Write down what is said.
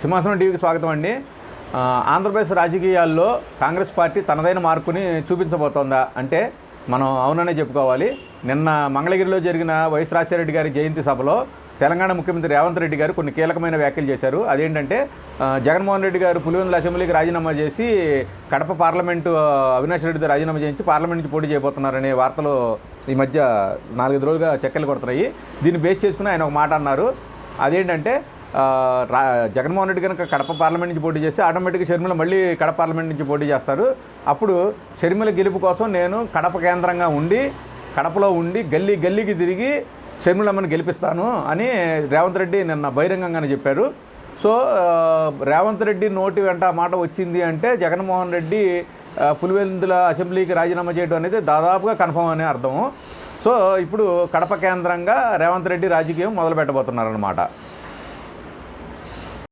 సింహాసనం టీవీకి స్వాగతం అండి. ఆంధ్రప్రదేశ్ రాజకీయాల్లో కాంగ్రెస్ పార్టీ తనదైన మార్కుని చూపించబోతోందా అంటే మనం అవుననే చెప్పుకోవాలి. నిన్న మంగళగిరిలో జరిగిన వైఎస్ రాజశేఖర రెడ్డి గారి జయంతి సభలో తెలంగాణ ముఖ్యమంత్రి రేవంత్ రెడ్డి గారు కొన్ని కీలకమైన వ్యాఖ్యలు చేశారు. అదేంటంటే జగన్మోహన్ రెడ్డి గారు పులివెందుల అసెంబ్లీకి రాజీనామా చేసి కడప పార్లమెంటు అవినాష్ రెడ్డితో రాజీనామా చేయించి పార్లమెంట్ నుంచి పోటీ చేయబోతున్నారనే వార్తలు ఈ మధ్య 4 రోజులుగా చక్కర్లు కొడుతున్నాయి. దీన్ని బేస్ చేసుకుని ఆయన ఒక మాట అన్నారు. అదేంటంటే జగన్మోహన్ రెడ్డి కనుక కడప పార్లమెంట్ నుంచి పోటీ చేస్తే ఆటోమేటిక్గా షర్మిల మళ్ళీ కడప పార్లమెంట్ నుంచి పోటీ చేస్తారు. అప్పుడు షర్మిల గెలుపు కోసం నేను కడప కేంద్రంగా ఉండి కడపలో ఉండి గల్లీ గల్లీకి తిరిగి షర్మిలమ్మని గెలిపిస్తాను అని రేవంత్ రెడ్డి నిన్న బహిరంగంగానే చెప్పారు. సో రేవంత్ రెడ్డి నోటి వెంట మాట వచ్చింది అంటే జగన్మోహన్ రెడ్డి పులివెందుల అసెంబ్లీకి రాజీనామా చేయడం అనేది దాదాపుగా కన్ఫర్మ్ అనే అర్థము. సో ఇప్పుడు కడప కేంద్రంగా రేవంత్ రెడ్డి రాజకీయం మొదలు పెట్టబోతున్నారన్నమాట.